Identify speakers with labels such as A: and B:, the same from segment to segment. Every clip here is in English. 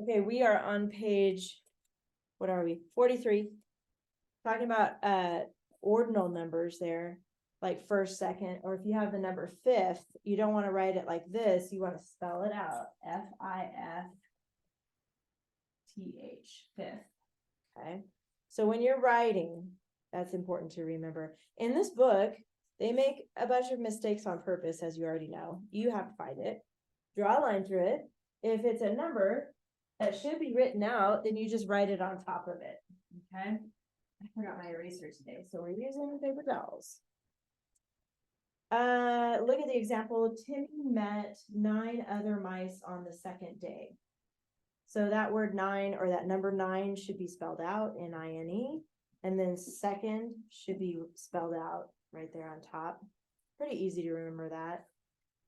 A: Okay, we are on page, what are we? 43. Talking about ordinal numbers there, like first, second, or if you have the number fifth, you don't want to write it like this. You want to spell it out. F-I-F-T-H, fifth. Okay. So when you're writing, that's important to remember. In this book, they make a bunch of mistakes on purpose, as you already know. You have to find it, draw a line through it. If it's a number that should be written out, then you just write it on top of it. Okay. I forgot my eraser today, so we're using paper towels. Look at the example. Timmy met 9 other mice on the second day. So that word 9 or that number 9 should be spelled out, N-I-N-E, and then second should be spelled out right there on top. Pretty easy to remember that.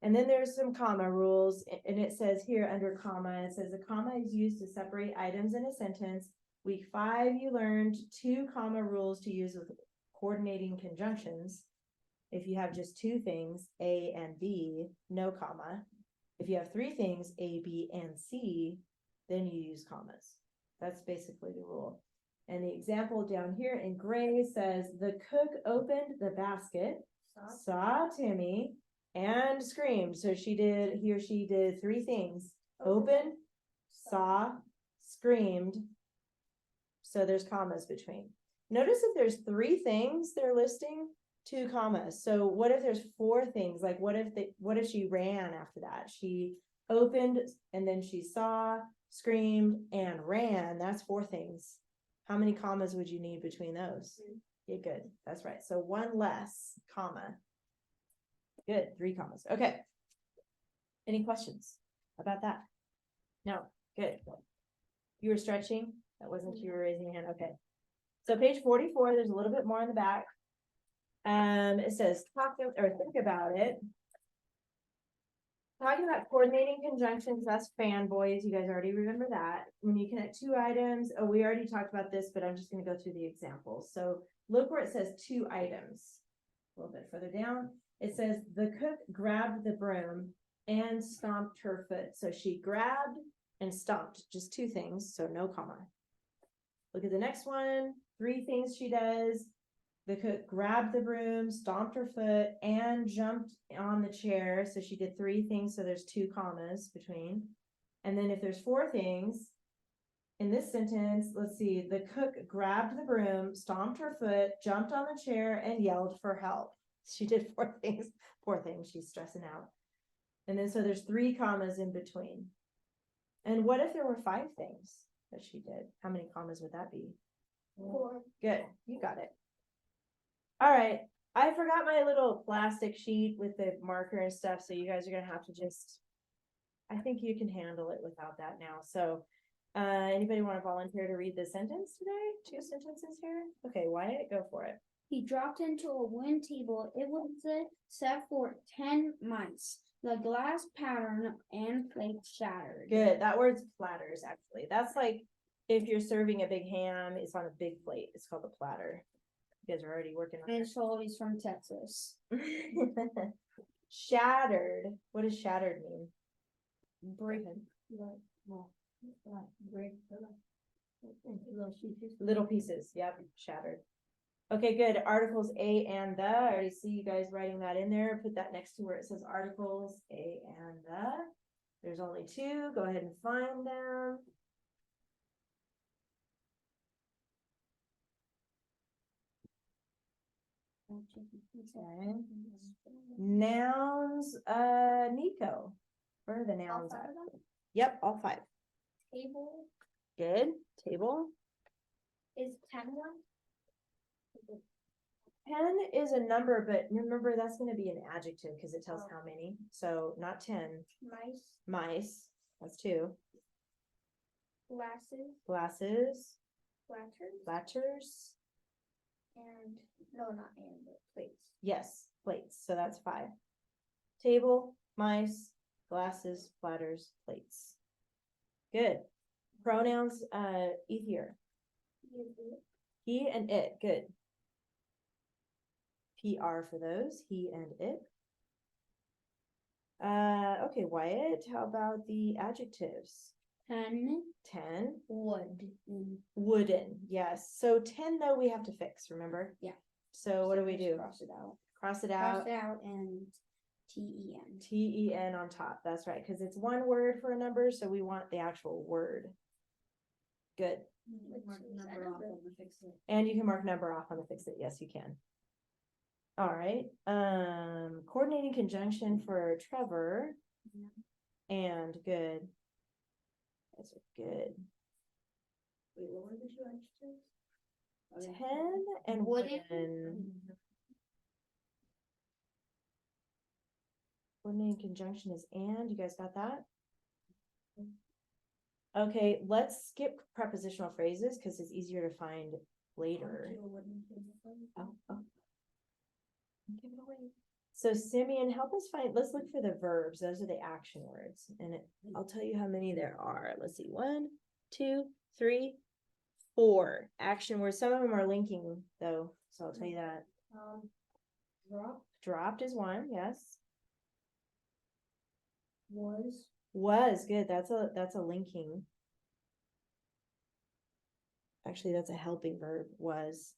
A: And then there's some comma rules, and it says here under comma, it says a comma is used to separate items in a sentence. Week 5, you learned 2 comma rules to use with coordinating conjunctions. If you have just 2 things, A and B, no comma. If you have 3 things, A, B, and C, then you use commas. That's basically the rule. And the example down here in gray says, the cook opened the basket, saw Timmy, and screamed. So he or she did 3 things. Opened, saw, screamed. So there's commas between. Notice if there's 3 things they're listing, 2 commas. So what if there's 4 things? Like what if she ran after that? She opened and then she saw, screamed, and ran. That's 4 things. How many commas would you need between those? Yeah, good. That's right. So 1 less comma. Good. 3 commas. Okay. Any questions about that? No. Good. You were stretching? That wasn't you were raising your hand. Okay. So page 44, there's a little bit more in the back. It says talk or think about it. Talking about coordinating conjunctions, that's fanboys. You guys already remember that. When you connect 2 items, oh, we already talked about this, but I'm just going to go through the examples. So look where it says 2 items. A little bit further down, it says the cook grabbed the broom and stomped her foot. So she grabbed and stomped, just 2 things, so no comma. Look at the next one, 3 things she does. The cook grabbed the broom, stomped her foot, and jumped on the chair. So she did 3 things, so there's 2 commas between. And then if there's 4 things, in this sentence, let's see, the cook grabbed the broom, stomped her foot, jumped on the chair, and yelled for help. She did 4 things. Poor thing, she's stressing out. And then so there's 3 commas in between. And what if there were 5 things that she did? How many commas would that be?
B: 4.
A: Good, you got it. All right, I forgot my little plastic sheet with the marker and stuff, so you guys are gonna have to just, I think you can handle it without that now. So anybody want to volunteer to read the sentence today? 2 sentences here. Okay, Wyatt, go for it.
B: He dropped into a wind table. It was set for 10 mice. The glass pattern and plate shattered.
A: Good, that word's platters, actually. That's like if you're serving a big ham, it's on a big plate. It's called a platter. You guys are already working on
B: And so he's from Texas.
A: Shattered. What does shattered mean?
B: Breaking.
A: Little pieces. Yep, shattered. Okay, good. Articles A and the. I already see you guys writing that in there. Put that next to where it says articles A and the. There's only 2. Go ahead and find them. Okay. Nouns, Nico. Where are the nouns at? Yep, all 5.
B: Table.
A: Good. Table.
B: Is 10 one?
A: 10 is a number, but remember that's going to be an adjective because it tells how many. So not 10.
B: Mice.
A: Mice. That's 2.
B: Glasses.
A: Glasses.
B: Platters.
A: Platters.
B: And no, not and, but plates.
A: Yes, plates. So that's 5. Table, mice, glasses, platters, plates. Good. Pronouns, here. He and it. Good. PR for those. He and it. Okay, Wyatt, how about the adjectives?
B: 10
A: 10,
B: wood.
A: wooden, yes. So 10 though, we have to fix, remember?
B: Yeah.
A: So what do we
B: Just
A: do?
B: Cross it out.
A: Cross it
B: Cross
A: out,
B: it out and TEN.
A: TEN on top, that's right, because it's one word for a number, so we want the actual word. Good. And you can mark number off on the fix it, yes, you can. All right, coordinating conjunction for Trevor. And good. Those are good.
C: Wait, what were the two adjectives?
A: 10 and wooden. Coordinating conjunction is and. You guys got that? Okay, let's skip prepositional phrases because it's easier to find later. Oh. Give it away. So Simeon, help us find, let's look for the verbs. Those are the action words. And I'll tell you how many there are. Let's see. 1, 2, 3, 4 action words. Some of them are linking though. So I'll tell you that. Dropped is one, yes. Was good. That's a linking. Actually, that's a helping verb, was.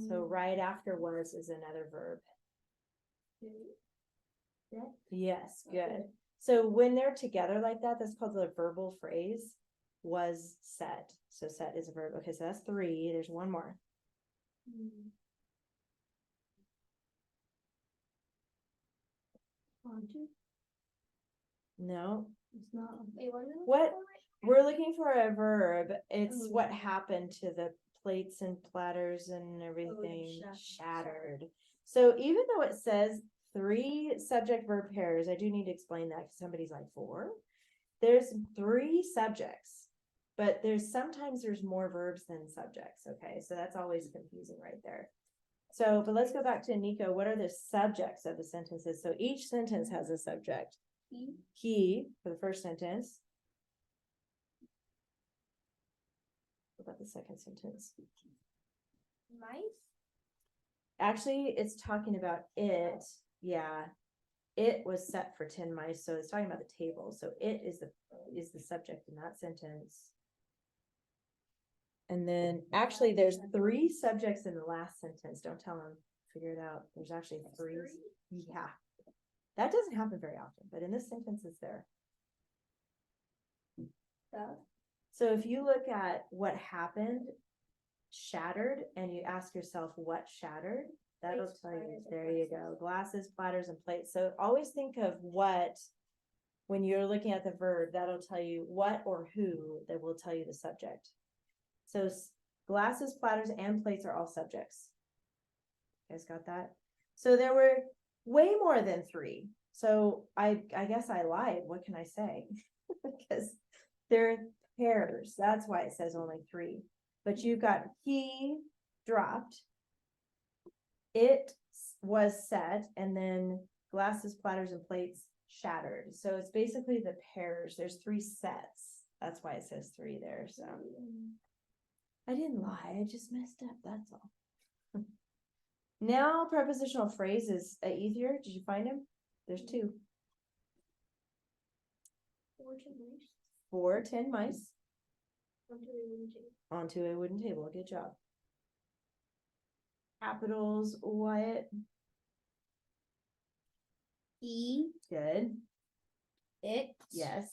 A: So right after was is another verb. Yes, good. So when they're together like that, that's called the verbal phrase. Was set. So set is a verb. Okay, so that's 3. There's one more. No.
C: It's not.
A: What? We're looking for a verb. It's what happened to the plates and platters and everything shattered. So even though it says 3 subject verb pairs, I do need to explain that because somebody's like 4. There's 3 subjects, but sometimes there's more verbs than subjects. Okay, so that's always confusing right there. So, but let's go back to Nico. What are the subjects of the sentences? So each sentence has a subject. He for the first sentence. What about the second sentence?
C: Mice?
A: Actually, it's talking about it. Yeah. It was set for 10 mice. So it's talking about the table. So it is the subject in that sentence. And then actually there's 3 subjects in the last sentence. Don't tell them. Figure it out. There's actually 3. Yeah. That doesn't happen very often, but in this sentence it's there. So if you look at what happened, shattered, and you ask yourself what shattered, that'll tell you. There you go. Glasses, platters, and plates. So always think of what, when you're looking at the verb, that'll tell you what or who that will tell you the subject. So glasses, platters, and plates are all subjects. You guys got that? So there were way more than 3. So I guess I lied. What can I say? Because they're pairs. That's why it says only 3. But you've got he dropped, it was set, and then glasses, platters, and plates shattered. So it's basically the pairs. There's 3 sets. That's why it says 3 there. So I didn't lie. I just messed up. That's all. Now prepositional phrases. Ether, did you find them? There's 2. 4 10 mice. Onto a wooden table. Good job. Capitals, Wyatt.
B: E.
A: Good.
B: It.
A: Yes.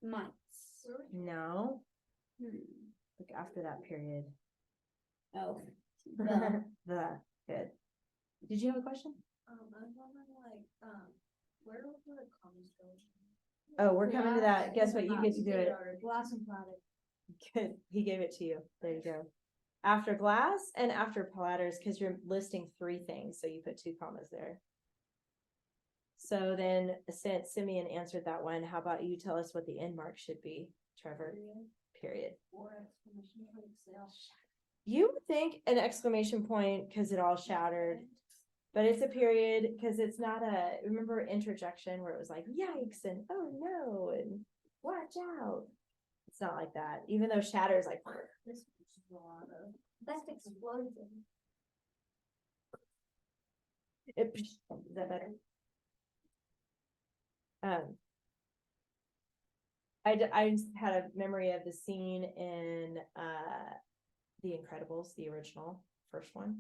B: Mice.
A: No. Look after that period.
B: Oh.
A: The. Good. Did you have a question?
C: I was wondering, where was the commas go?
A: Oh, we're coming to that. Guess what? You get to do it.
C: Glass and platter.
A: Good. He gave it to you. There you go. After glass and after platters, because you're listing 3 things. So you put 2 commas there. So then since Simeon answered that one, how about you tell us what the end mark should be, Trevor? Period.
C: Or exclamation points.
A: You would think an exclamation point because it all shattered. But it's a period because it's not remember interjection where it was like, yikes, and oh no, and watch out. It's not like that. Even though shatter is like,
C: This is a lot of. That's explosion.
A: is that better? I just had a memory of the scene in The Incredibles, the original first one.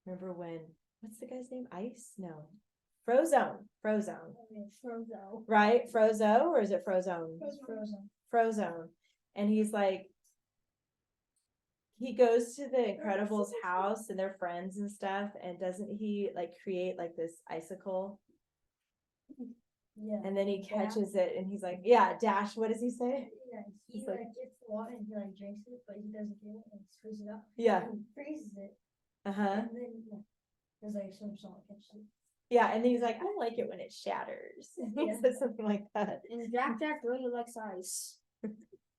A: Remember when, what's the guy's name? Ice? No. Frozone.
B: Frozo.
A: Right? Frozo, or is it Frozone?
C: Frozen.
A: Frozone. And he's like, he goes to the Incredibles house and they're friends and stuff, and doesn't he like create like this icicle,
C: Yeah.
A: and then he catches it and he's like, yeah, Dash, what does he say?
C: Yeah, he
A: He's like-
C: gets the water and he drinks it, but he doesn't get it and screws it up.
A: Yeah.
C: And he freezes it,
A: Uh-huh.
C: and then there's like some salt catches it.
A: Yeah, and then he's like, I like it when it shatters. He
C: Yeah.
A: said something like that.
B: And Jack really likes ice.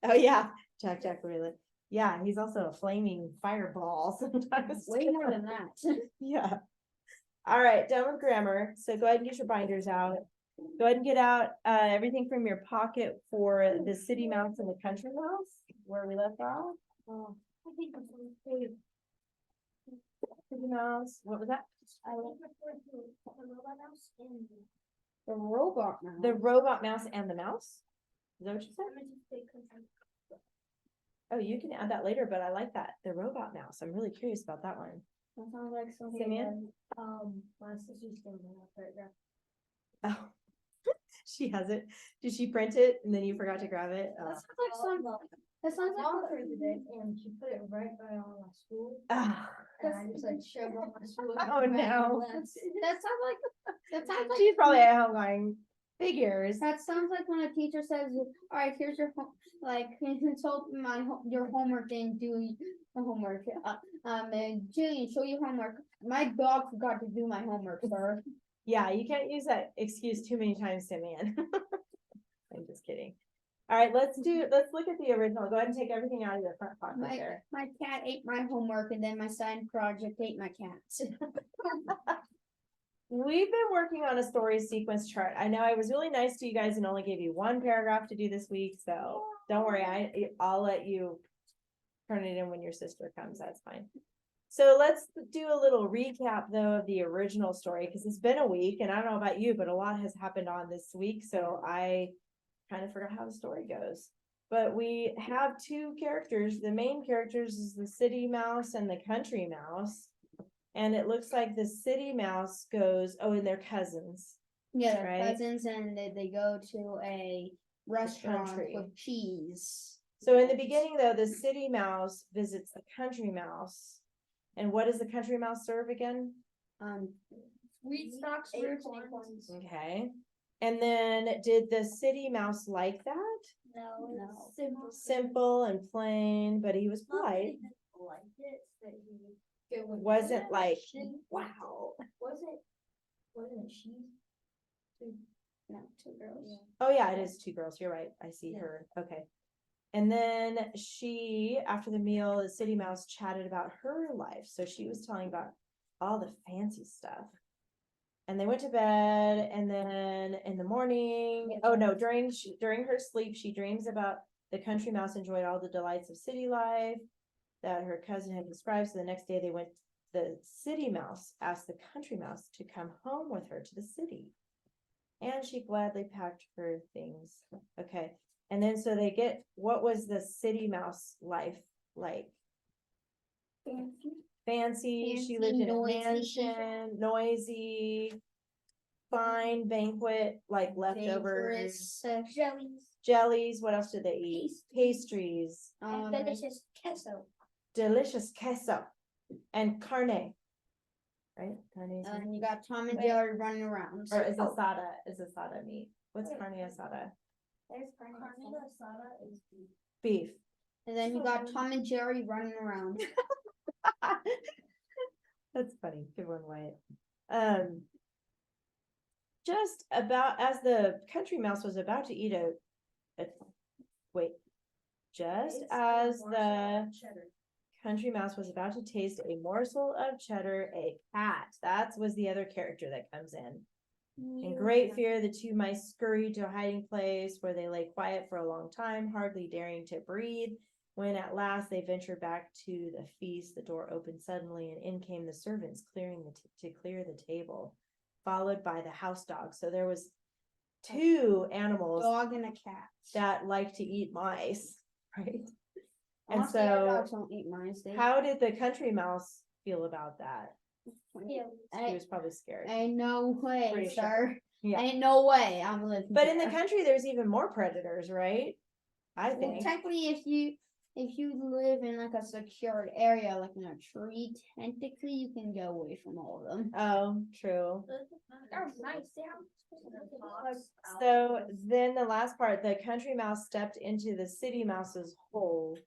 A: Oh yeah, Jack really. Yeah, he's also a flaming fireball sometimes.
B: Way more than that.
A: Yeah. All right, done with grammar. So go ahead and get your binders out. Go ahead and get out everything from your pocket for the city mouse and the country mouse, where we left off.
C: Oh, I think I'm going to
A: City mouse. What was that?
C: I like the robot mouse and
B: The robot now.
A: The robot mouse and the mouse. Is that what you said?
C: I'm gonna just say country.
A: Oh, you can add that later, but I like that. The robot mouse. I'm really curious about that one.
B: That sounds like something.
A: Simeon?
C: My sister's gonna have paragraph.
A: Oh, she has it. Did she print it and then you forgot to grab it?
B: That sounds like some. That sounds like.
C: Mom printed it and she put it right by on my stool.
A: Ah,
C: And I just like shoved on my stool.
A: Oh, no.
B: That sounds like. That sounds like.
A: she's probably at home going, figures.
B: That sounds like when a teacher says, "All right, here's your like insult your homework and do the homework." And Jillian, show your homework. My dog forgot to do my homework, sir.
A: Yeah, you can't use that excuse too many times, Simeon. I'm just kidding. All right, let's look at the original. Go ahead and take everything out of your front pocket there.
B: My cat ate my homework, and then my side project ate my cat.
A: We've been working on a story sequence chart. I know I was really nice to you guys and only gave you one paragraph to do this week, so don't worry, I'll let you turn it in when your sister comes, that's fine. So let's do a little recap though of the original story, because it's been a week and I don't know about you, but a lot has happened on this week, so I kind of forgot how the story goes. But we have two characters. The main characters is the city mouse and the country mouse. And it looks like the city mouse goes, oh, and they're cousins.
B: Yeah, they're
A: Right.
B: cousins, and they go to a restaurant
A: country.
B: with cheese.
A: So in the beginning though, the city mouse visits the country mouse. And what does the country mouse serve again?
B: Wheat stalks, roots, and acorns.
A: Okay. And then did the city mouse like that?
C: No,
B: No.
C: it's simple.
A: Simple and plain, but he was
C: Not that
A: polite.
C: he didn't like it, that he.
A: It wasn't like,
C: She-
A: wow.
C: Wasn't it she?
B: No, two girls.
A: Oh yeah, it is two girls. You're right. I see
C: Yeah.
A: her. Okay. And then after the meal, the city mouse chatted about her life. So she was telling about all the fancy stuff. And they went to bed, and then in the morning, oh no, during her sleep, she dreams about the country mouse enjoyed all the delights of city life that her cousin had described. So the next day the city mouse asked the country mouse to come home with her to the city. And she gladly packed her things. Okay. And then so what was the city mouse life like? Fancy. She
B: Fancy,
A: lived in a
B: noisy.
A: mansion, noisy, fine banquet, like leftovers,
B: Dangerous,
A: jellies. What else did they eat? Pastries,
C: And delicious queso.
A: delicious queso, and carne. Right? Carne.
B: and you got Tom and Jerry running around.
A: Or is asada meat? What's carne asada?
C: There's carne asada is beef.
A: Beef.
B: And then you got Tom and Jerry running around.
A: That's funny. Good one, Wyatt. Just about as the country mouse was about to eat just as the
C: Cheddar.
A: country mouse was about to taste a morsel of cheddar, a cat, that was the other character that comes in. In great fear, the two mice scurried to a hiding place where they lay quiet for a long time, hardly daring to breathe. When at last they ventured back to the feast, the door opened suddenly, and in came the servants to clear the table, followed by the house dog. So there was two animals
B: Dog and a cat.
A: that like to eat mice, right? And
B: Honestly, our
A: so
B: dogs don't eat mice.
A: how did the country mouse feel about that? He
B: I,
A: was probably scared.
B: ain't no way,
A: Pretty
B: sir.
A: sure. Yeah.
B: Ain't no way I'm living.
A: But in the
B: there.
A: country, there's even more predators, right? I
B: Well,
A: think.
B: technically, if you live in like a secured area, like in a tree, technically you can go away from all of them.
A: Oh, true.
C: They're nice,
A: So then the last part, the country mouse stepped into the city mouse's hole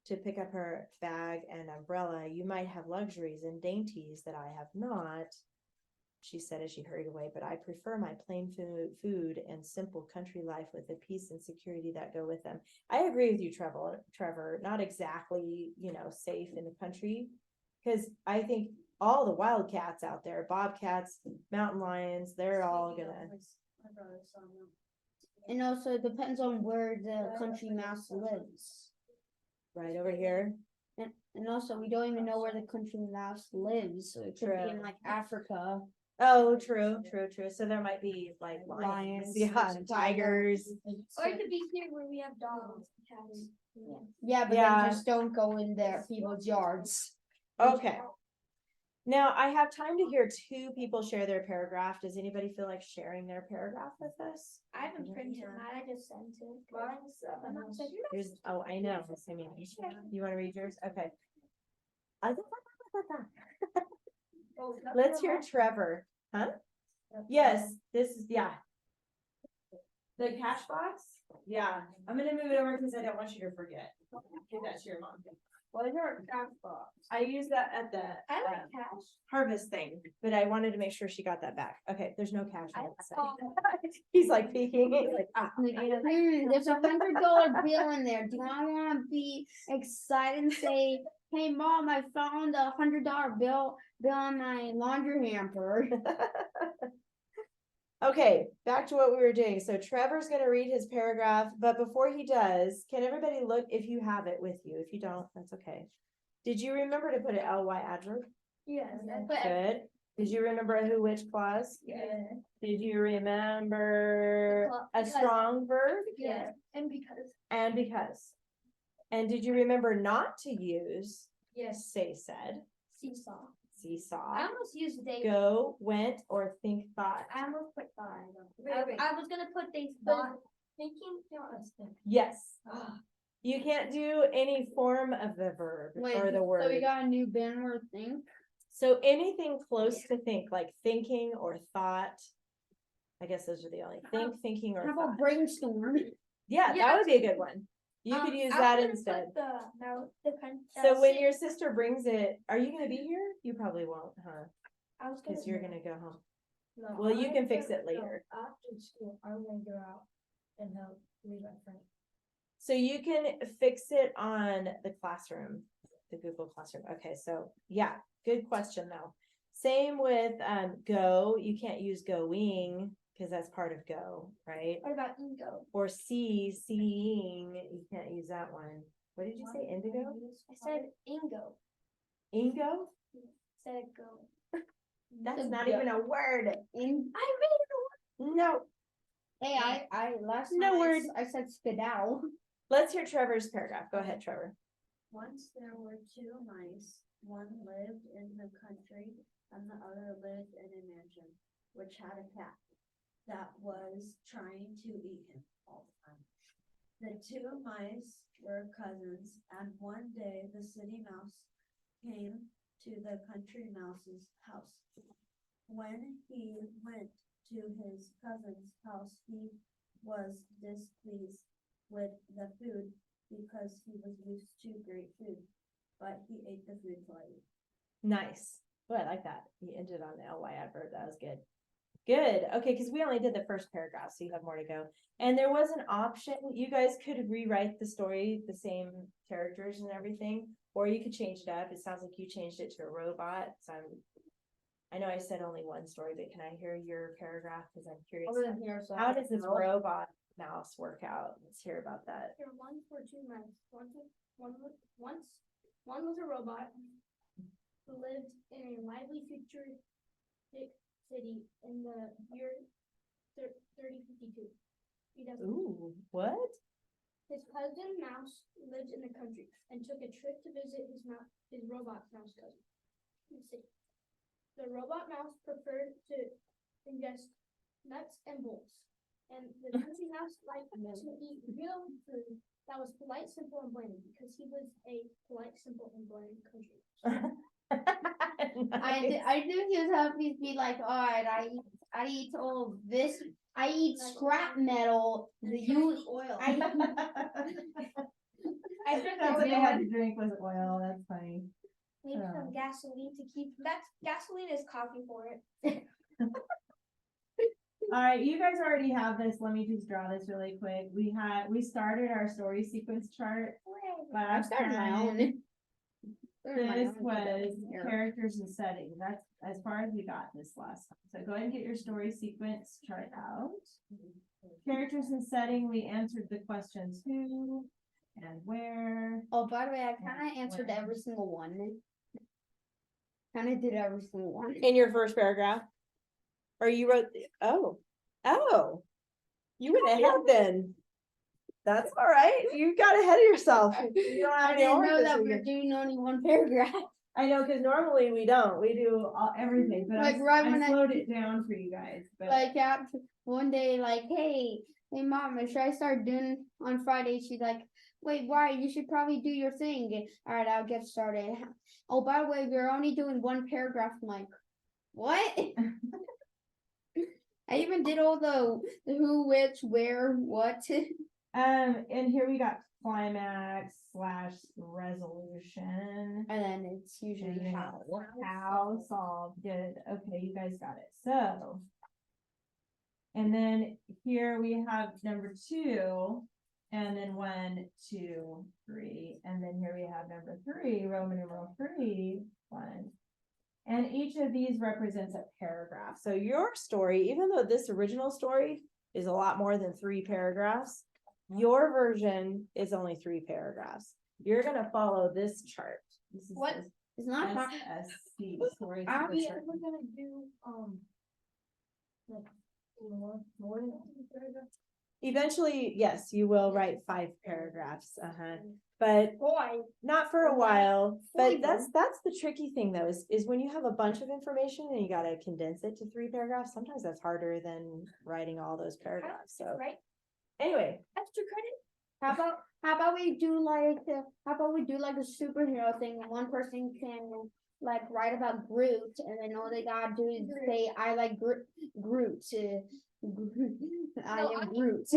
A: to pick up her bag and umbrella. You might have luxuries and dainties that I have not, she said as she hurried away, but I prefer my plain food and simple country life with the peace and security that go with them. I agree with you, Trevor, not exactly, safe in the country, because I think all the wildcats out there, bobcats, mountain lions, they're all gonna.
B: And also, it depends on where the country mouse lives.
A: Right over here.
B: And also, we don't even know where the country mouse lives. So it could be in
A: True.
B: like Africa.
A: Oh, true. So there might be like
B: Lions,
A: yeah, and tigers.
C: Or it could be here where we have dogs, cats.
B: Yeah, but
A: Yeah.
B: then just don't go in there people's yards.
A: Okay. Now I have time to hear two people share their paragraph. Does anybody feel like sharing their paragraph with us?
C: I haven't printed mine, I just sent it.
A: Here's, oh, I know. I mean, you want to read yours? Okay. Let's hear Trevor. Huh? Yes, this is, yeah. The cash box? Yeah, I'm gonna move it over because I don't want you to forget. Give that to your mom.
C: What is your cash box?
A: I use that at the
C: I like cash.
A: harvest thing, but I wanted to make sure she got that back. Okay, there's no cash. on that side.
C: Oh.
A: He's like peeking, he's like, ah.
B: There's $100 bill in there. Do I want to be excited and say, "Hey, mom, I found a $100 bill in my laundry hamper"?
A: Okay, back to what we were doing. So Trevor's gonna read his paragraph, but before he does, can everybody look if you have it with you? If you don't, that's okay. Did you remember to put an LY adverb?
C: Yes.
A: Good. Did you remember who, which clause?
C: Yeah.
A: Did you remember a
C: Because.
A: strong verb?
C: Yeah, and because.
A: And because. And did you remember not to use
C: Yes.
A: say, said,
C: Seesaw. I
A: seesaw,
C: almost used they.
A: go, went, or think, thought?
C: I almost put thought.
A: Wait.
C: I was gonna put they thought. Thinking.
A: Yes. You can't do any form of the verb
B: Wait,
A: or the
B: so we
A: word.
B: got a new banner word thing.
A: So anything close to think, like thinking or thought. I guess those are the only thinking or
B: How
A: thought.
B: about brainstorm?
A: Yeah,
C: Yeah,
A: that would be a good one. You could use that instead. So when your sister brings it, are you gonna be here? You probably won't, huh?
C: I was gonna.
A: Cause you're gonna go home.
C: No,
A: Well,
C: I'm
A: you
C: gonna
A: can fix
C: go-
A: it later.
C: no, After school, I'm gonna go out and help leave my friend.
A: So you can fix it on the classroom, the Google Classroom. Okay, so yeah, good question though. Same with go, you can't use going because that's part of go, right?
C: What about Ingo?
A: Or seeing, you can't use that one. What did you say, indigo?
C: I said Ingo.
A: Ingo?
C: Said go.
A: That's not even a word.
C: I made it.
A: No.
B: Hey, I last
A: No
B: time
A: word.
B: I said skedaddle.
A: Let's hear Trevor's paragraph. Go ahead, Trevor.
D: Once there were two mice, one lived in the country and the other lived in a mansion, which had a cat that was trying to eat him all the time. The two mice were cousins, and one day the city mouse came to the country mouse's house. When he went to his cousin's house, he was displeased with the food because he was used to great food, but he ate the food politely.
A: Nice. Oh, I like that. You ended on the LY adverb. That was good. Good. Okay, because we only did the first paragraph, so you have more to go. And there was an option. You guys could rewrite the story, the same characters and everything, or you could change it up. It sounds like you changed it to a robot. So I know I said only one story, but can I hear your paragraph? Because I'm curious. How does this robot mouse work out? Let's hear about that.
C: There were two mice. One was a robot who lived in a lively futuristic city in the year
E: 3052. He doesn't.
A: Ooh, what?
E: His cousin Mouse lives in the country and took a trip to visit his robot mouse cousin in the city. The robot mouse preferred to ingest nuts and bolts, and the country mouse liked to eat real food that was polite, simple, and bland because he was a polite, simple, and bland country.
B: I knew he was happy to be like, all right, I eat all this. I eat scrap metal.
D: Oil.
E: I
A: That's what they had to drink was oil. That's funny.
E: need
A: Oh.
E: some gasoline to keep. That's gasoline is coffee for it.
A: All right, you guys already have this. Let me just draw this really quick. We started our story sequence chart.
B: I started my own.
A: This was characters and settings. That's as far as we got this last time. So go ahead and get your story sequence chart out. Characters and setting, we answered the questions who and where.
B: Oh, by the way, I kind of answered every single one. Kind of did every single one.
A: In your first paragraph? Or you wrote, oh, you went ahead then. That's all right. You got ahead of yourself. You don't have
B: I
A: any
B: didn't
A: homework
B: know
A: this
B: that we
A: weekend.
B: were doing only one paragraph.
A: I know, cause normally we don't. We do everything, but
B: Like, right when
A: I
B: I-
A: slowed it down for you guys, but.
B: Like after one day, like, hey, mom, should I start doing on Friday? She's like, wait, why? You should probably do your thing. All right, I'll get started. Oh, by the way, we're only doing one paragraph. I'm like, what? I even did all the who, which, where, what.
A: And here we got climax / resolution.
B: And then it's usually
A: And then
B: how.
A: solved, good, okay, you guys got it, so. And then here we have number 2, and then 1, 2, 3, and then here we have number 3, Roman numeral 3, 1. And each of these represents a paragraph, so your story, even though this original story is a lot more than 3 paragraphs, your version is only 3 paragraphs. You're gonna follow this chart. This is
B: What?
A: this
B: It's not hard.
A: SSC, story
C: Are we
A: sequence chart.
C: ever gonna do, like, more than 2 paragraphs?
A: Eventually, yes, you will write 5 paragraphs, but
E: Boy,
A: not for a while. But
B: Boy,
A: that's the tricky thing though, is when you have a bunch of information and you gotta condense it to 3 paragraphs, sometimes that's harder than writing all those paragraphs, so.
E: right?
A: Anyway,
E: Extra credit.
B: How about we do like a superhero thing? And one person can like write about Groot, and then all they gotta do is say, "I like Groot." I am Groot.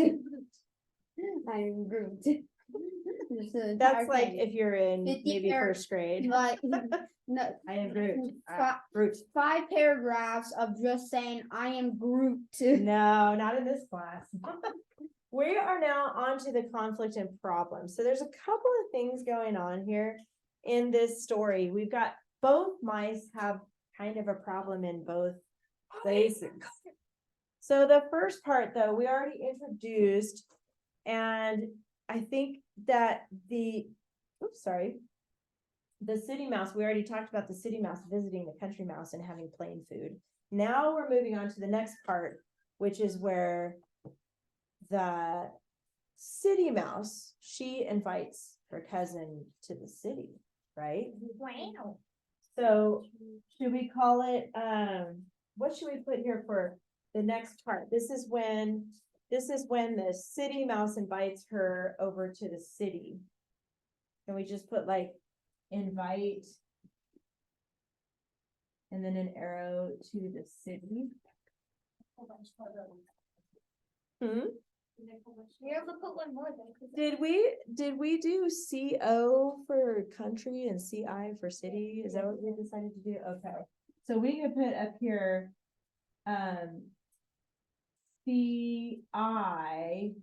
B: I am Groot. It's the entire
A: that's like
B: thing.
A: if you're in
B: 50
A: maybe
B: par-
A: first grade.
B: Like no,
A: I am Groot.
B: Fi-
A: Groot.
B: 5 paragraphs of just saying, "I am Groot."
A: No, not in this class. We are now on to the conflict and problem. So there's a couple of things going on here in this story. We've got both mice have kind of a problem in both places. So the first part though, we already introduced, and I think that the city mouse, we already talked about the city mouse visiting the country mouse and having plain food. Now we're moving on to the next part, which is where the city mouse, she invites her cousin to the city, right?
E: Wow.
A: So should we call it, what should we put here for the next part? This is when the city mouse invites her over to the city. Can we just put like invite and then an arrow to the city?
E: You're able to put one more though. 'cause
A: Did we do CO for country and CI for city? Is that what we decided to do? Okay. So we could put up here, CI.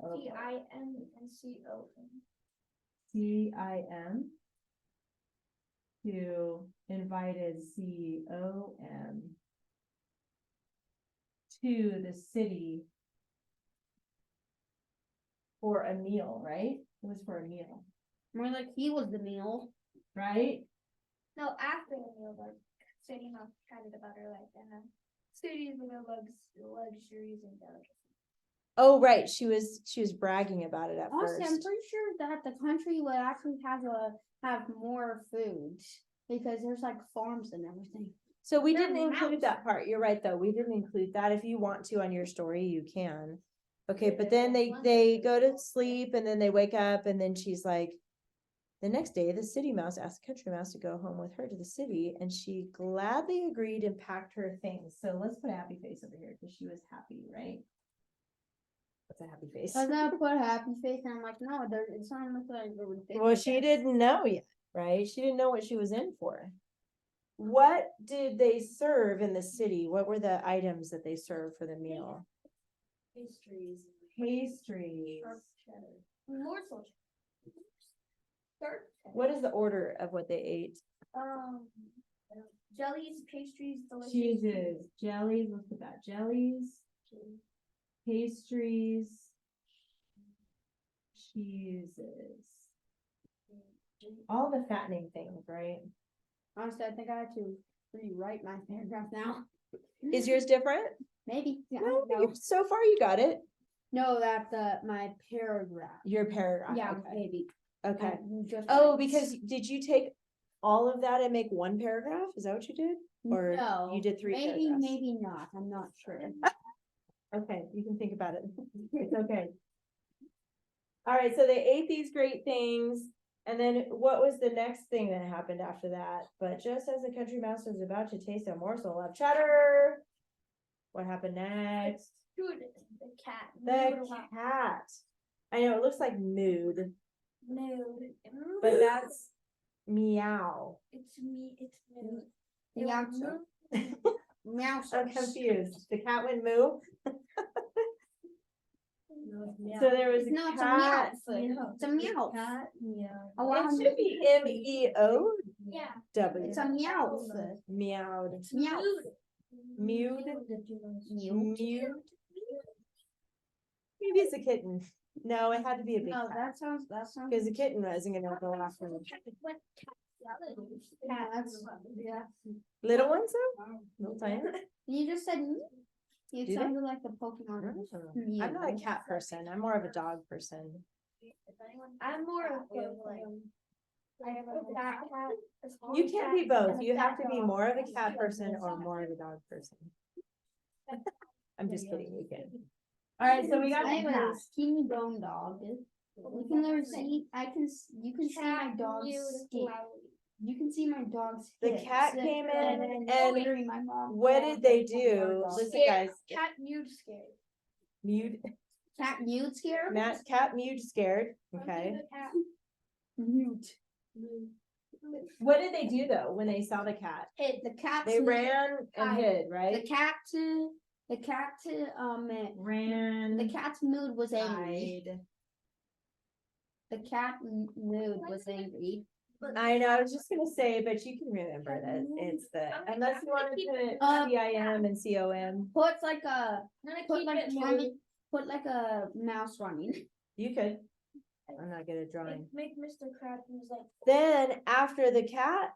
E: CIMNCO.
A: CIM. To invited COM. To the city. For a meal, right? It was for a meal,
B: More like he was the meal.
A: right?
E: No, after the meal, like sitting on kind of about her like that. cities and the luxuries and delicacies.
A: Oh, right, she was bragging about it at
B: Honestly, I'm
A: first.
B: pretty sure that the country would actually have more food because there's like farms and everything.
A: So we
E: They're
A: didn't include that
E: mountains.
A: part, you're right, though, we didn't include that, if you want to on your story, you can. Okay, but
D: Yeah,
A: then they
D: wonderful.
A: go to sleep, and then they wake up, and then she's like, the next day, the city mouse asked the country mouse to go home with her to the city, and she gladly agreed and packed her things. So let's put a happy face over here, because she was happy, right? What's a happy face?
B: I was gonna put a happy face and I'm like, no, it's not look like it would fit.
A: Well, she didn't know yet, right? She didn't know what she was in for. What did they serve in the city? What were the items that they served for the meal?
D: Pastries.
A: Pastries.
D: Sharp cheddar.
E: Morsels. Sharp cheddar.
A: What is the order of what they ate?
E: Jellies, pastries, delicious.
A: Cheeses, jellies, let's put that, jellies, pastries, cheeses. All the fattening things, right?
B: Honestly, I think I had to rewrite my paragraph now.
A: Is yours different?
B: Maybe. Yeah, I
A: No,
B: don't know.
A: so far you got it.
B: No, that my paragraph.
A: Your paragraph.
B: Yeah,
A: Okay.
B: maybe.
A: Okay.
B: Just
A: Oh,
B: right.
A: because did you take all of that and make one paragraph? Is that what you did? Or
B: No,
A: you did three
B: maybe,
A: paragraphs?
B: maybe not. I'm not sure.
A: Okay, you can think about it. It's okay. All right, so they ate these great things. And then what was the next thing that happened after that? But just as the country mouse was about to taste a morsel of cheddar, what happened next?
E: Dude, the cat.
A: The cat. I know, it looks like mood,
E: Nude.
A: but that's meow.
E: It's me, it's nude.
B: Yeah,
E: It was
B: so. Meow.
A: I'm confused. The cat went moo?
D: Yeah.
A: So there was
B: No,
A: a
B: it's a
A: cat.
B: meow. It's a meow.
D: Cat, meow.
B: Oh, wow.
A: It should be M-E-O-W.
E: Yeah.
B: It's a meow.
A: Meowed.
B: Meow.
A: Mewed.
B: Mew.
A: Mewed. Maybe it's a kitten. No, it had to be a big
B: No,
A: cat.
B: that sounds.
A: Because the kitten wasn't gonna go after him.
E: What
B: Yeah, that's, yeah.
A: Little ones though? Little tiny?
B: You just said me?
A: Do
B: It
A: they?
B: sounded like the Pokemon.
A: I'm not a cat person. I'm more of a dog person.
E: I'm more of like. I have a fat cat. a small
A: You can't be
E: cat,
A: both.
E: and a
A: You have
E: fat
A: to be
E: dog.
A: more of a cat person or more of a dog person. I'm just kidding, you can. All right, so we got the
B: I have
A: cat.
B: a skinny bone dog. You can never see, you can see my
E: Cat
B: dog's
E: mewed
B: skin.
E: loudly.
B: You can see my dog's
A: The
B: hips
A: cat came in
B: and
A: and
B: hearing my mom.
A: what
B: call
A: did they
B: my
A: do?
B: dog.
A: Listen,
E: Scared.
A: guys.
E: Cat mewed scared.
A: Mewed,
B: Cat mute scare?
A: cat mewed scared, okay.
E: The cat
B: Mute.
A: What did they do though, when they saw the cat?
B: Hey, the cat.
A: They ran and
E: Hide.
A: hid,
B: The
A: right? Ran.
B: the cat's mood was angry.
A: hide.
B: The mood was angry.
A: I know, I was just gonna say, but you can remember that it's the, unless you wanted to put CIM and COM,
B: Put like a,
E: I'm gonna
B: put
E: keep
B: like
E: it
B: running,
E: moved.
B: put like a mouse running.
A: you could. I'm not good at drawing.
E: Make Mr. Crab was like.
A: Then after the cat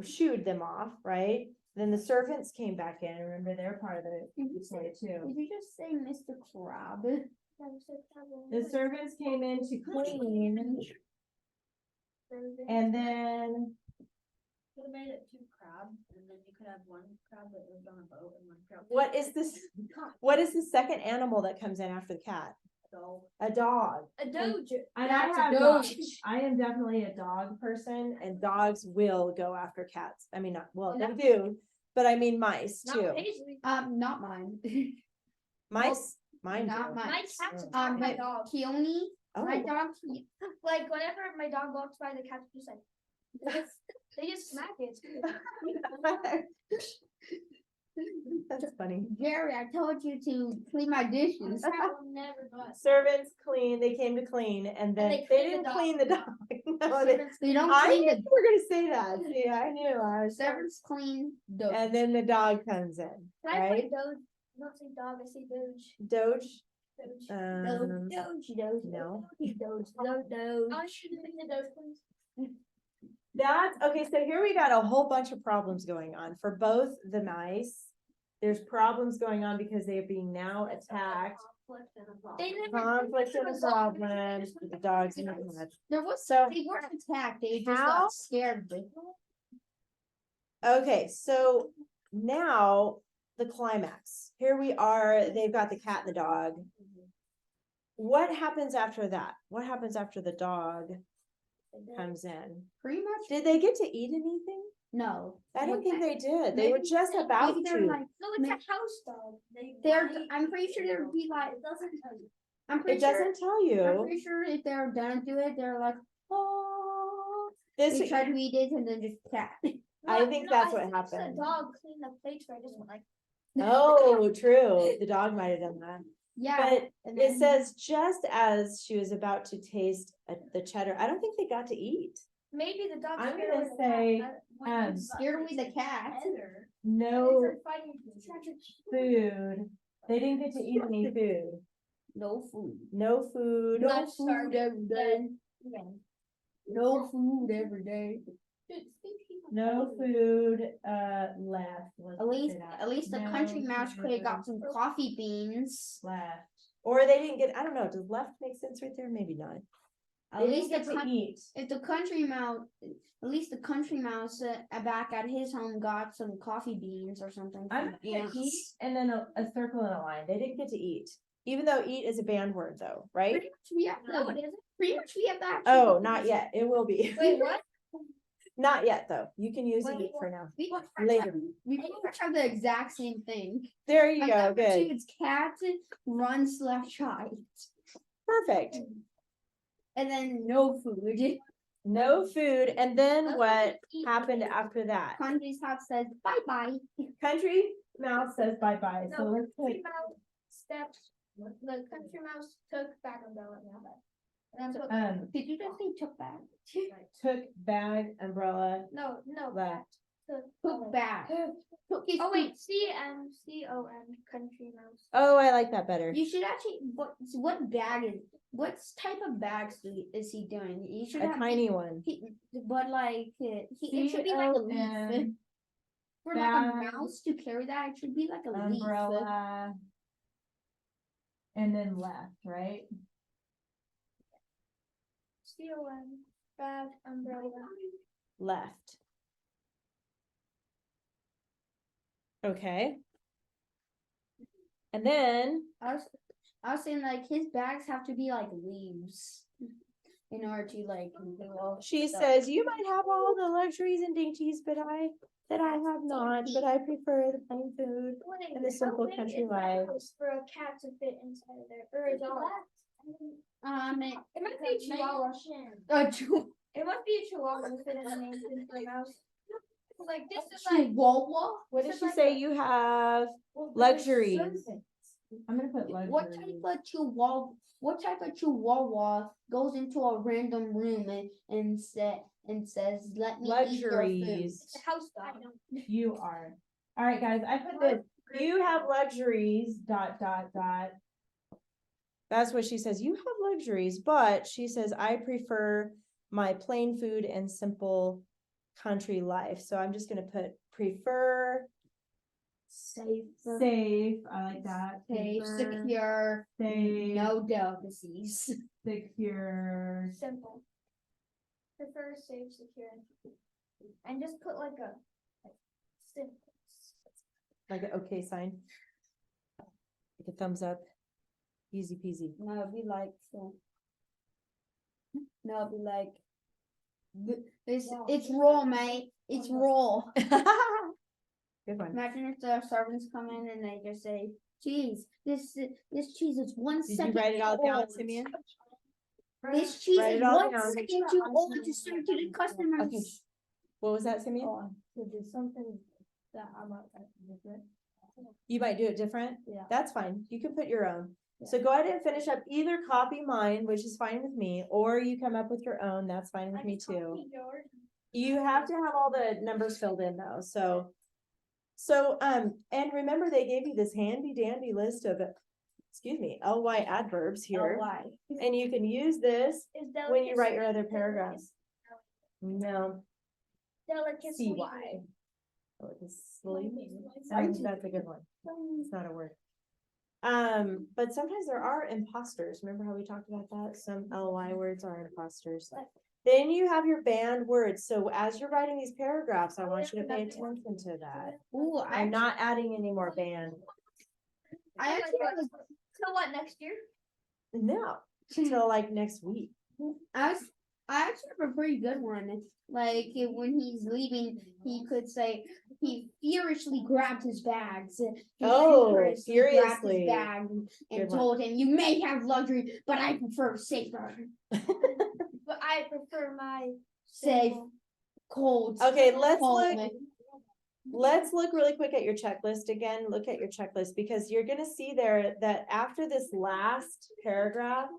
A: shooed them off, right? Then the servants came back in. Remember, they're part of the story too.
B: Did you just say Mr. Crab?
A: The servants came in to clean, and then
D: Could have made it two crabs, and then you could have one crab that lived on a boat and one crab.
A: what is this? What is the second animal that comes in after the cat?
D: So,
A: A dog.
E: A doge.
A: And
B: That's
A: I have
B: a
A: dogs.
B: doge.
A: I am definitely a dog person, and dogs will go after cats. I mean, not, well, they
E: Not-
A: do, but I mean mice
E: Not
A: too.
E: Paisley.
B: Not mine.
A: Mice, mine
B: not
A: do.
B: mine.
E: My cats
A: Mm.
E: attack my
B: but
E: dog.
B: Keone, my
A: Oh,
B: dog,
E: Like whenever my dog walks by, the cats just like. They just smack it. It's good.
A: that's funny.
B: Jerry, I told you to clean my dishes.
E: Cat will never go outside.
A: Servants clean, they came to clean, and then
E: they
A: they
E: cleaned the
A: didn't
E: dog.
A: clean the dog. No, they,
E: Servants
B: They don't
A: I
B: clean
A: knew
B: the
A: you were gonna say that. See, I knew. I was.
B: servants clean the.
A: And then the dog comes in,
E: Can I
A: right?
E: say doge? I don't say dog, I say doge.
A: Doge,
E: Doge.
A: um,
B: Doge.
A: no.
B: Doge.
E: I should have been the doge, please.
A: That's, okay, so here we got a whole bunch of problems going on for both the mice there's problems going on because they are being now attacked.
D: Conflict and a problem.
B: They never.
A: Conflict and a problem with the dogs and the cats.
B: There was,
A: So-
B: they weren't attacked, they just
A: How?
B: got scared.
A: Okay, so now the climax. Here we are, they've got the cat and the dog. What happens after that? What happens after the dog comes in?
B: Pretty much,
A: Did they get to eat anything?
B: no.
A: I don't think they did. They
B: Maybe
A: were just about
B: Maybe they're
A: to.
B: like,
E: No, it's a house dog.
B: they're,
D: might-
B: I'm pretty sure there'd be like,
D: It doesn't tell you.
B: I'm pretty
A: It
B: sure,
A: doesn't tell
B: I'm
A: you.
B: pretty sure if they're gonna do it, they're like, oh.
A: This,
B: They try to eat it and then just cat.
A: I think that's what
E: The
A: happened.
E: dog cleaned the plates for this one, like.
A: Oh, true. The dog might have done that.
B: Yeah.
A: But
B: and
A: it
B: then-
A: says just as she was about to taste the cheddar, I don't think they got to eat.
E: Maybe the dog.
A: I'm
E: scared
A: gonna
E: away the
A: say,
E: cat. I- when you
B: Scared away the cat.
D: Heather.
A: No
E: they're fighting each other.
A: food. They didn't get to eat any food.
B: No food.
A: No food.
B: No
E: Not
B: food
E: starving.
B: every day.
E: Yeah.
B: No food every day.
E: Dude, speaking of
A: No food, left. Let's
B: At least,
A: say that.
B: at least the
A: No
B: country mouse could have got
A: food
B: some coffee beans.
A: left. Or they didn't get, I don't know, does left make sense right there? Maybe not.
B: At
A: They
B: least
A: didn't
B: the
A: get to eat.
B: if the country mouse, at least the country mouse back at his home got some coffee beans or something.
A: I'm
B: from
A: gonna
B: ants.
A: eat and then a circle and a line. They didn't get to eat. Even though eat is a banned word though, right?
B: Pretty much we have
E: No,
B: to.
E: it isn't.
B: Pretty much we have to.
A: Oh, not yet. It will be.
E: Wait, what?
A: Not yet though. You can use
E: Wait,
A: eat for now.
B: We
A: Later.
B: We pretty much have the exact same thing.
A: There you
B: But
A: go.
B: number two,
A: Good.
B: it's cat runs left right,
A: Perfect.
B: and then no food.
A: No food. And then
E: That's
A: what
E: eat.
A: happened after that?
B: Country's house says bye bye.
A: Country mouse says bye bye. So
E: No,
A: let's
E: country
A: put
E: mouse steps, the country mouse took back umbrella now. And then put,
B: Did you just say took back?
A: took bag umbrella
E: no,
A: left.
B: Took back. Took his
E: Oh
B: feet.
E: wait, CMCOM, country mouse.
A: Oh, I like that better.
B: You should actually. What bag is? What type of bags is he doing? You should
A: A
B: have
A: tiny one.
B: but like it should be like a leaf.
A: COM
B: For like
A: bag,
B: a mouse to carry that, it should be like a leaf.
A: umbrella. And then left, right?
E: COM, bag, umbrella.
A: Left. Okay. And then,
B: I was saying like his bags have to be like leaves in order to like do all
A: she
B: stuff.
A: says, you might have all the luxuries and dainties, but I have not, but I prefer the plain food.
E: Wait,
A: And the
E: how
A: simple
E: big
A: country
E: is that
A: life.
E: house for a cat to fit inside of there, or a dog?
B: It
E: It might be a chihuahua. It must be a chihuahua to fit in the main mouse. Like this is like.
B: Chihuahua.
A: What
E: This
A: did
E: is
A: she
E: like
A: say?
E: a-
A: You have
E: well, there's
A: luxuries.
E: something.
A: I'm gonna put
B: What type of chihuahua? What type of chihuahua goes into a random room and says, "Let me eat your food"?
A: luxuries.
E: It's a house dog.
A: You are. All right, guys, I put this, you have luxuries, dot, dot, dot. That's what she says. You have luxuries, but she says, I prefer my plain food and simple country life. So I'm just gonna put prefer,
B: Safe,
A: safe, I like that.
B: safe,
A: Prefer,
B: secure,
A: safe,
B: no delicacies.
A: secure.
E: Simple. Prefer safe, secure. And just put like a. Simple.
A: Like an okay sign. Like a thumbs up. Easy peasy.
B: No, it'd be like, no, it'd be like, it's raw, mate. It's raw.
A: Good one.
B: Imagine if the servants come in and they just say, "Cheese, this cheese is 1
A: Did you
B: second
A: write it all down,
B: old.
A: Simeon?
B: This cheese
A: Write
B: is
A: it all
B: 1
A: down.
B: second too old to serve to the customers."
A: What was that, Simeon?
C: To do something that I might like different.
A: You might do it different?
C: Yeah.
A: That's fine. You can put your own. So go ahead and finish up, either copy mine, which is fine with me, or you come up with your own, that's fine with me too. You have to have all the numbers filled in though, so. And remember they gave you this handy dandy list of, excuse me, LY adverbs here.
B: LY.
A: And you can use this when you write your other paragraphs. No,
E: Delicacy.
A: CY. Go to sleep.
B: Right.
A: That's a good one. It's not a word. But sometimes there are imposters. Remember how we talked about that? Some LY words are imposters. Then you have your banned words. So as you're writing these paragraphs, I want you to pay attention to that.
B: Ooh,
A: I'm not adding any more banned.
B: I actually have
E: So what, next year?
A: No, till like next week.
B: I actually have a pretty good one. Like when he's leaving, he could say he furiously grabbed his bags. He furiously grabbed his
A: furiously.
B: bag and
A: Good one.
B: told him, "You may have luxury, but I prefer safer,
E: But I prefer my.
B: safe, cold."
A: Okay, let's
B: cold."
A: look. Let's look really quick at your checklist again. Look at your checklist because you're gonna see there that after this last paragraph,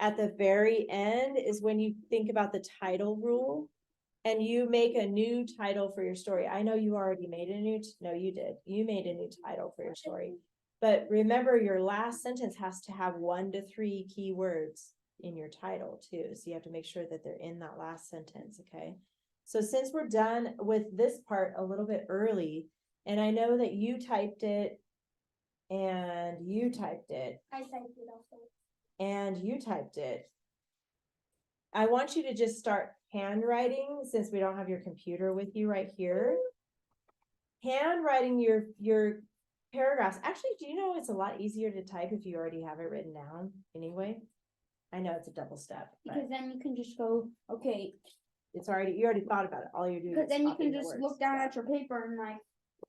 A: at the very end is when you think about the title rule. And you make a new title for your story. I know you already made a new, no, you did. You made a new title for your story. But remember, your last sentence has to have 1 to 3 keywords in your title too. So you have to make sure that they're in that last sentence, okay? So since we're done with this part a little bit early, and I know that you typed it, and you typed it,
E: I typed it also.
A: and you typed it, I want you to just start handwriting, since we don't have your computer with you right here. Handwriting your paragraphs. Actually, do you know it's a lot easier to type if you already have it written down anyway? I know it's a double step, but
B: Because then you can just go, okay.
A: it's already, you already thought about it. All you're doing
B: Because
A: is
B: then you
A: copying
B: can
A: the
B: just
A: words.
B: look down at your paper and like.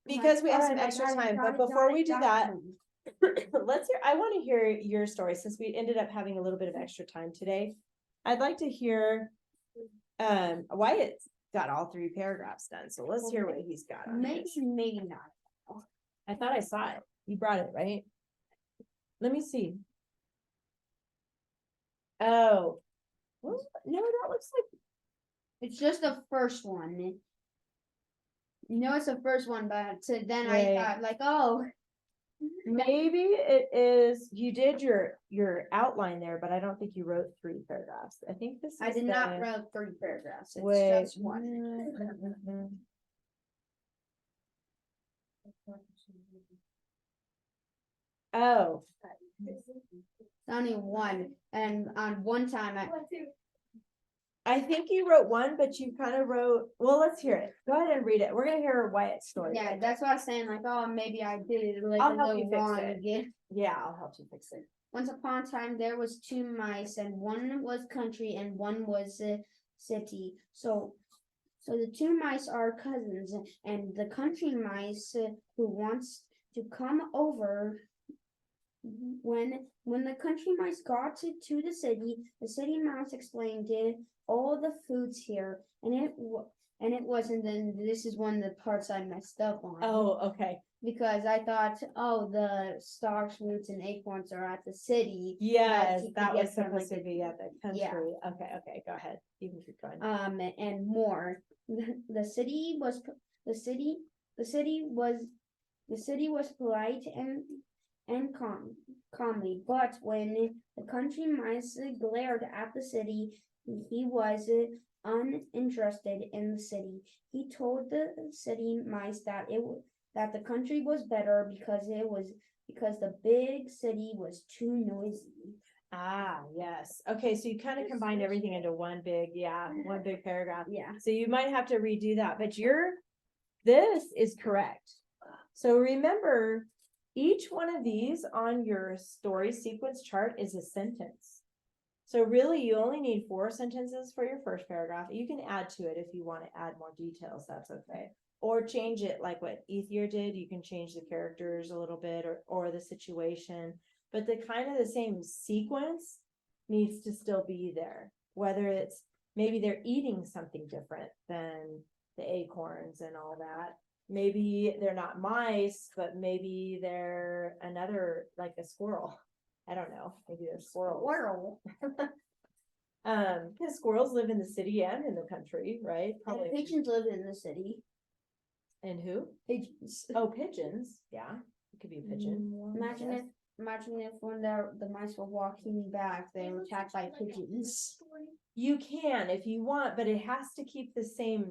A: Because we have some
B: alright,
A: extra
B: got it,
A: time,
B: got
A: but
B: it,
A: before
B: got
A: we
B: it,
A: do
B: got
A: that,
B: it.
A: I want to hear your story since we ended up having a little bit of extra time today. I'd like to hear Wyatt's got all 3 paragraphs done, so let's hear what he's got on
B: Maybe,
A: his.
B: maybe not.
A: I thought I saw it. You brought it, right? Let me see. Oh. Well, no, that looks like,
B: It's just the first one. No, it's the first one, but then
A: Right.
B: I thought like, oh,
A: maybe it is, you did your outline there, but I don't think you wrote 3 paragraphs. I think this is.
B: I did not
A: the-
B: write 3 paragraphs. It's
A: Wait.
B: just one.
A: Oh,
B: Only one, and on one time
A: I think you wrote 1, but you kind of wrote, well, let's hear it. Go ahead and read it. We're gonna hear Wyatt's story.
B: yeah, that's what I was saying. Like, oh, maybe I did it like
A: I'll
B: a
A: help
B: little
A: you fix
B: wrong
A: it.
B: again.
A: Yeah, I'll help you fix it.
B: Once upon a time, there was 2 mice, and one was country, and one was city. So the 2 mice are cousins, and the country mice who wants to come over. When the country mice got to the city mouse explained all the foods here, and it wasn't. Then this is one of the parts I messed up on.
A: Oh, okay.
B: Because I thought, oh, the stalks, roots, and acorns are at the city.
A: Yes,
B: you could
A: that
B: get
A: was
B: from,
A: supposed
B: like,
A: to be at the country.
B: yeah.
A: Okay, go ahead. You can keep going.
B: And more. The city was polite and calmly, but when the country mice glared at the city, he was uninterested in the city. He told the city mice that the country was better because the big city was too noisy.
A: Ah, yes. Okay, so you kind of combined everything into one big paragraph.
B: Yeah.
A: So you might have to redo that, but this is correct. So remember, each one of these on your story sequence chart is a sentence. So really, you only need 4 sentences for your first paragraph. You can add to it if you want to add more details, that's okay. Or change it like what Ethier did. You can change the characters a little bit or the situation. But the kind of the same sequence needs to still be there. Whether it's maybe they're eating something different than the acorns and all that. Maybe they're not mice, but maybe they're another, like a squirrel. I don't know. Maybe they're squirrels.
B: Squirrel.
A: Because squirrels live in the city and in the country, right?
B: And pigeons live in the city.
A: And who?
B: Pigeons.
A: Oh, pigeons. Yeah, it could be a pigeon.
B: Imagine if when the mice were walking back, they were attacked by pigeons.
A: You can if you want, but it has to keep the same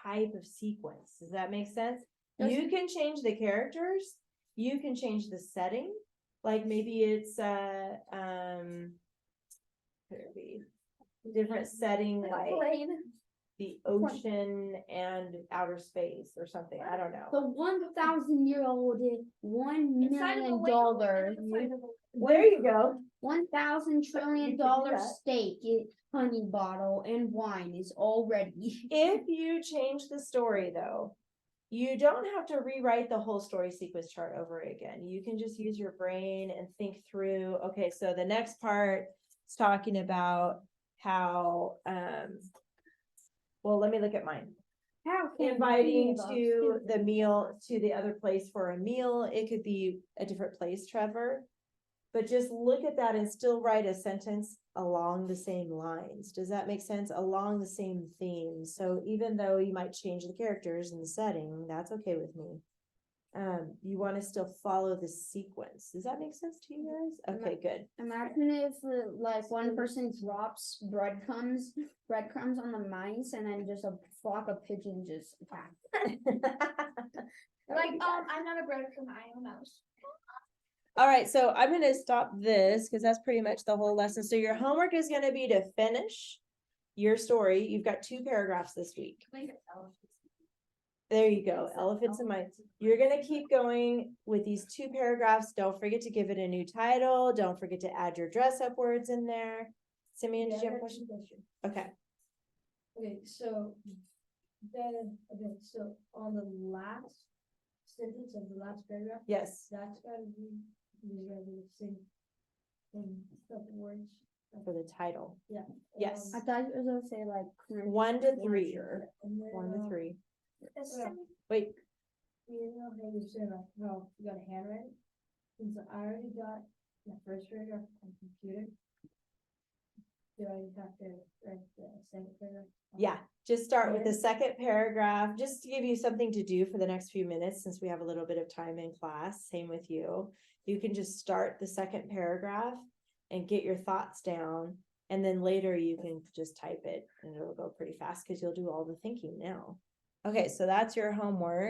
A: type of sequence. Does that make sense? You can change the characters, you can change the setting, like maybe it's could it be different setting, like
B: Plane.
A: the ocean and outer space or something, I don't know.
B: The 1,000-year-old
E: Inside of a
B: $1 million
E: whale and inside of a-
A: There you go.
B: $1,000 trillion
A: You can do that.
B: steak, honey bottle, and wine is all ready.
A: If you change the story though, you don't have to rewrite the whole story sequence chart over again. You can just use your brain and think through, okay, so the next part is talking about how, well, let me look at mine.
B: How can
A: Inviting
B: we
A: to the meal, to the other place for a meal. It could be a different place, Trevor. But just look at that and still write a sentence along the same lines. Does that make sense? Along the same theme. So even though you might change the characters and the setting, that's okay with me. You want to still follow the sequence. Does that make sense to you guys? Okay, good.
B: Imagine if like one person drops breadcrumbs on the mice and then just a flock of pigeons just attack.
E: Like, I'm not a breadcrumb, I am a mouse.
A: All right, so I'm gonna stop this because that's pretty much the whole lesson. So your homework is gonna be to finish your story. You've got 2 paragraphs this week. There you go, elephants and mice. You're gonna keep going with these 2 paragraphs. Don't forget to give it a new title. Don't forget to add your dress up words in there. Simeon, did you have a question? Okay,
C: Okay, so so on the last sentence of the last paragraph,
A: yes,
C: that's gotta be, these gotta be the same couple words.
A: for the title.
C: Yeah.
A: Yes.
B: I thought it was gonna say like
A: 1 to 3.
C: And then,
A: 1 to 3.
C: yeah.
A: Wait,
C: You know how you said like, how you got a handwriting? Since I already got the first paragraph on computer. Do I have to write the second paragraph?
A: yeah, just start with the second paragraph, just to give you something to do for the next few minutes, since we have a little bit of time in class, same with you. You can just start the second paragraph and get your thoughts down, and then later you can just type it and it'll go pretty fast because you'll do all the thinking now. Okay, so that's your homework.